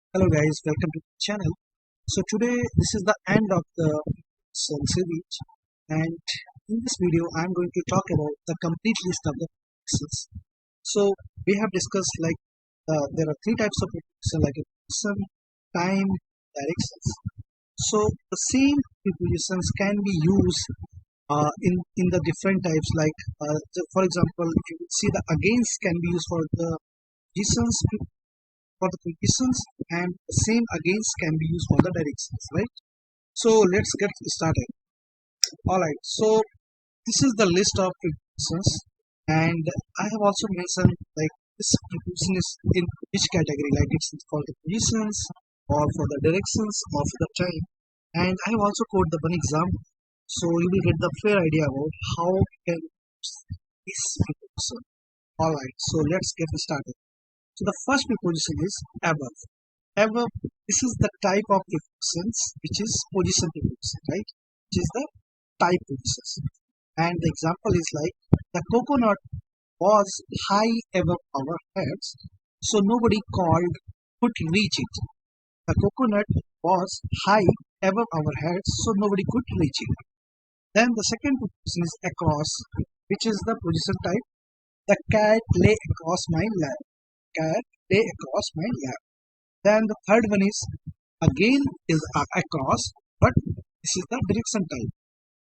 Hello guys, welcome to the channel. So today this is the end of the series, and in this video I'm going to talk about the complete list of the prepositions. So we have discussed there are three types of preposition like a preposition, time, directions. So the same prepositions can be used in the different types for example, if you see the against can be used for the positions for the prepositions, and the same against can be used for the directions, right? So let's get started. All right, so this is the list of prepositions, and I have also mentioned like this preposition is in which category, like it's for the positions or for the directions or for the time. And I have also quote the one example, so you will get the fair idea about how we can use this preposition. All right, so let's get started. So the first preposition is above. Above, this is the type of prepositions which is position preposition, right? Which is the type preposition. And the example is like the coconut was high above our heads, so nobody could reach it. The coconut was high above our heads, so nobody could reach it. Then the second preposition is across, which is the position type. The cat lay across my lap. Cat lay across my lap. Then the third one is again is across, but this is the direction type.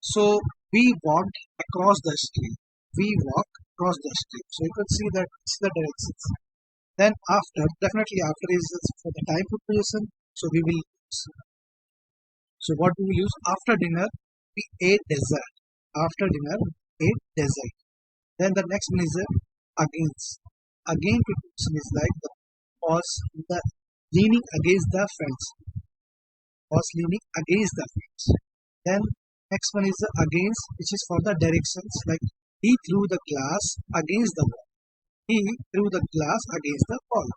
So we walked across the street. We walk across the street. So you can see that it's the directions. Then after, definitely after is for the time preposition. So we will use. So what do we use? After dinner, we ate dessert. After dinner, we ate dessert. Then the next one is against. Again preposition is like the was the leaning against the fence. Was leaning against the fence. Then next one is the against, which is for the directions, like he threw the glass against the wall. He threw the glass against the wall.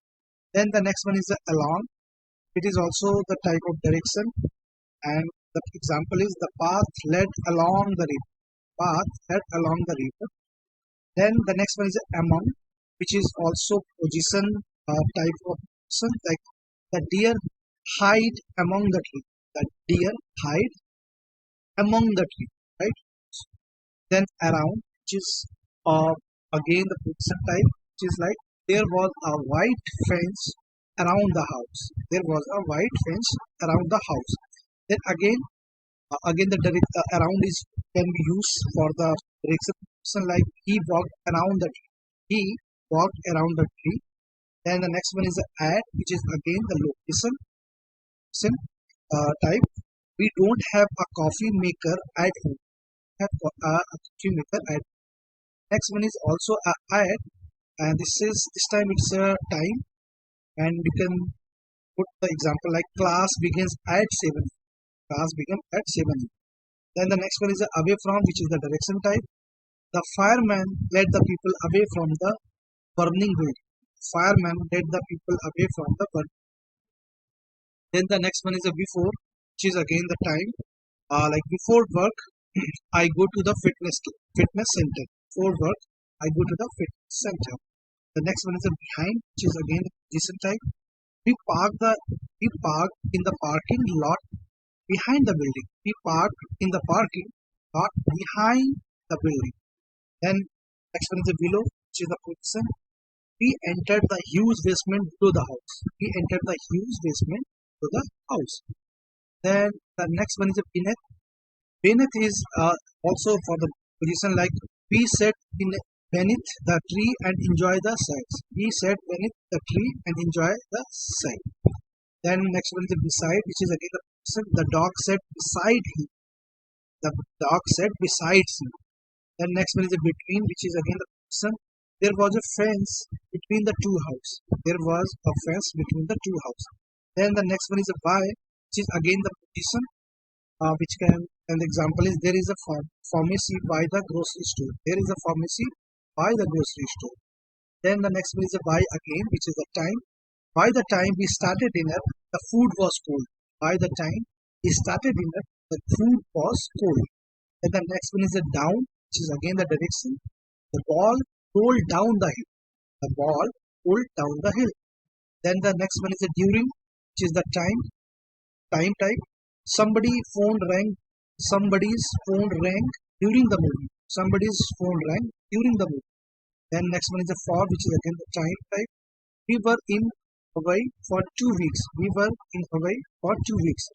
Then the next one is the along. It is also the type of direction, and the example is the path led along the river. Path led along the river. Then the next one is among, which is also position type of position, like the deer hide among the tree. The deer hide among the tree, right? Then around, which is again the position type, which is like there was a white fence around the house. There was a white fence around the house. Then again the around is can be used for the direction, like he walked around the tree. He walked around the tree. Then the next one is the at, which is again the location type. We don't have a coffee maker at home. Have a coffee maker at. Next one is also a at, and this time it's a time, and we can put the example like class begins at 7. Class begins at 7. Then the next one is the away from, which is the direction type. The fireman led the people away from the burning building. Fireman led the people away from the burning. Then the next one is a before, which is again the time. Like before work, I go to the fitness center. Before work, I go to the fitness center. The next one is a behind, which is again the position type. We park in the parking lot behind the building. We park in the parking lot behind the building. Then next one is the below, which is the position. We entered the huge basement to the house. We entered the huge basement to the house. Then the next one is the beneath. Beneath is also for the position, like we sat beneath the tree and enjoy the sights. We sat beneath the tree and enjoy the sight. Then next one is the beside, which is again the position. The dog sat beside him. The dog sat beside him. Then next one is the between, which is again the position. There was a fence between the two houses. There was a fence between the two houses. Then the next one is a by, which is again the position, which can, and the example is there is a pharmacy by the grocery store. There is a pharmacy by the grocery store. Then the next one is a by again, which is the time. By the time we started dinner, the food was cold. By the time we started dinner, the food was cold. Then the next one is a down, which is again the direction. The ball rolled down the hill. The ball rolled down the hill. Then the next one is a during. which is the time type. Somebody phone rang. Somebody's phone rang during the movie. Somebody's phone rang during the movie. Then next one is the for, which is again the time type. We were in Hawaii for 2 weeks. We were in Hawaii for 2 weeks.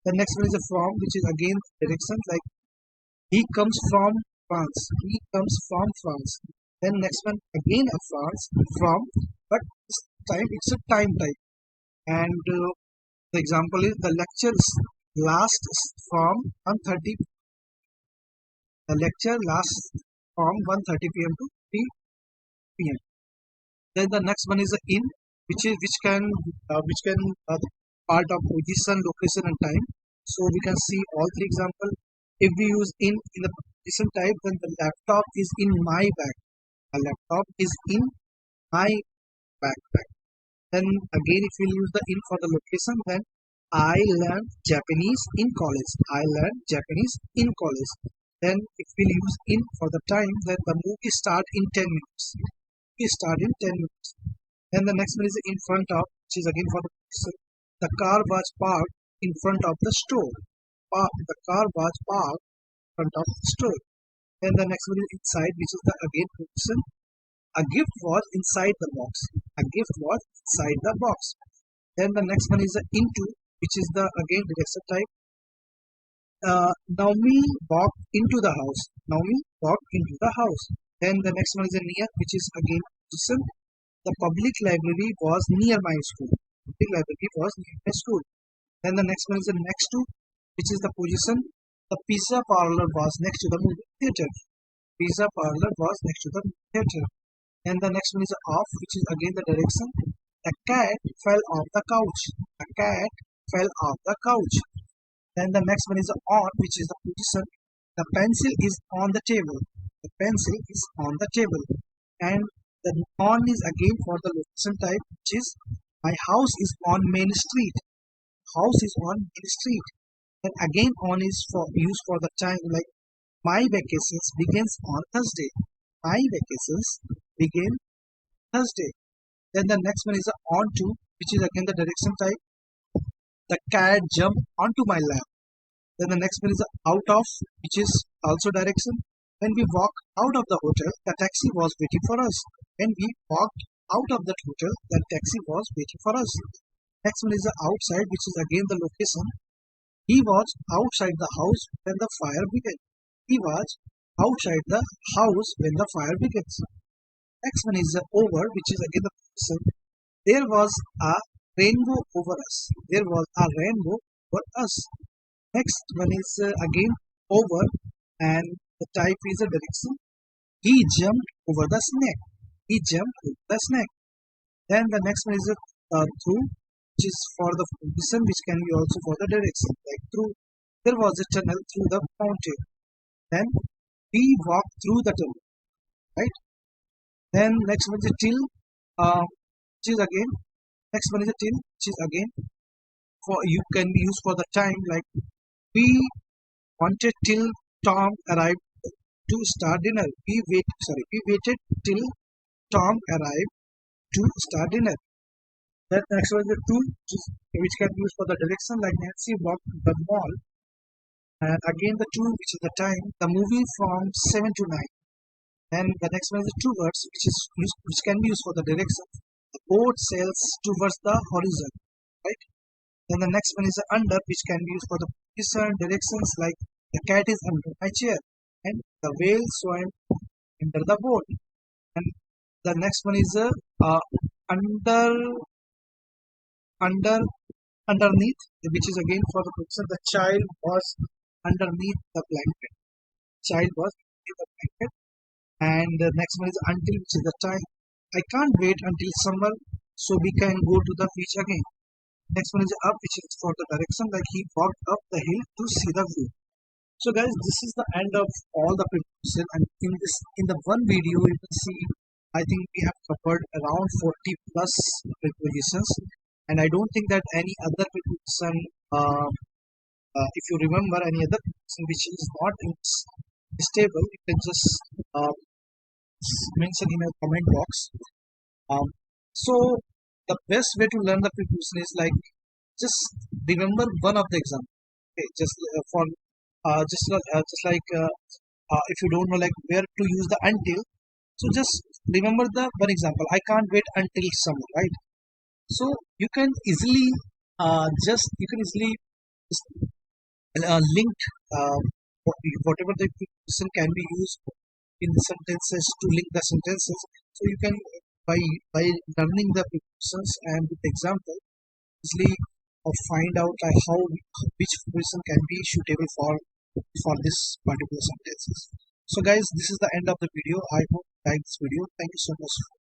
The next one is the from, which is again direction, like he comes from France. He comes from France. Then next one again a France from, but this time it's a time type. And the example is the lectures lasts from 1:30. The lecture lasts from 1:30 p.m. to 3 p.m. Then the next one is a in, which can the part of position, location, and time. So we can see all three example. If we use in the position type, then the laptop is in my bag. A laptop is in my backpack. Then again, if we use the in for the location, then I learned Japanese in college. I learned Japanese in college. Then if we use in for the time, then the movie start in 10 minutes. We start in 10 minutes. Then the next one is in front of, which is again for the person. The car was parked in front of the store. The car was parked in front of the store. Then the next one is inside, which is the again person. A gift was inside the box. A gift was inside the box. Then the next one is the into, which is the again direction type. Naomi walked into the house. Naomi walked into the house. Then the next one is a near, which is again position. The public library was near my school. Public library was near my school. Then the next one is the next to, which is the position. The pizza parlor was next to the movie theater. Pizza parlor was next to the movie theater. And the next one is off, which is again the direction. The cat fell off the couch. The cat fell off the couch. Then the next one is on, which is the position. The pencil is on the table. The pencil is on the table. And the on is again for the location type, which is my house is on Main Street. House is on Main Street. And again on is for used for the time, like my vacations begins on Thursday. My vacations begin Thursday. Then the next one is on to, which is again the direction type. The cat jumped onto my lap. Then the next one is out of, which is also direction. When we walk out of the hotel, the taxi was waiting for us. When we walked out of that hotel, the taxi was waiting for us. Next one is the outside, which is again the location. He was outside the house when the fire began. He was outside the house when the fire begins. Next one is over, which is again the person. There was a rainbow over us. There was a rainbow over us. Next one is again over, and the type is a direction. He jumped over the snake. He jumped over the snake. Then the next one is through, which is for the position, which can be also for the direction. Like through, there was a tunnel through the mountain. Then we walked through the tunnel. Right. Then next one is a till, which is again. Next one is a till, which is again for you can be used for the time. Like we wanted till Tom arrived to start dinner. We waited till Tom arrived to start dinner. Then next one is the to, which can be used for the direction. Like Nancy walked to the mall. And again the to, which is the time. The movie from 7 to 9. Then the next one is the two words, which can be used for the direction. The boat sails towards the horizon, right? Then the next one is the under, which can be used for the position, directions, like the cat is under my chair, and the whale swam under the boat. And the next one is under underneath, which is again for the position. The child was underneath the blanket. Child was underneath the blanket. And the next one is until, which is the time. I can't wait until summer so we can go to the beach again. Next one is up, which is for the direction, like he walked up the hill to see the view. So guys, this is the end of all the preposition, and in the one video you can see I think we have covered around 40 plus prepositions, and I don't think that any other preposition, if you remember any other preposition which is not in this table, you can just mention in a comment box. So the best way to learn the preposition is like just remember one of the example. Okay, just for just like if you don't know like where to use the until, so just remember the one example. I can't wait until summer, right? So you can easily you can easily just, link whatever the preposition can be used in the sentences to link the sentences. So you can by by learning the prepositions and with example easily find out how which preposition can be suitable for this particular sentences. So guys, this is the end of the video. I hope you like this video. Thank you so much.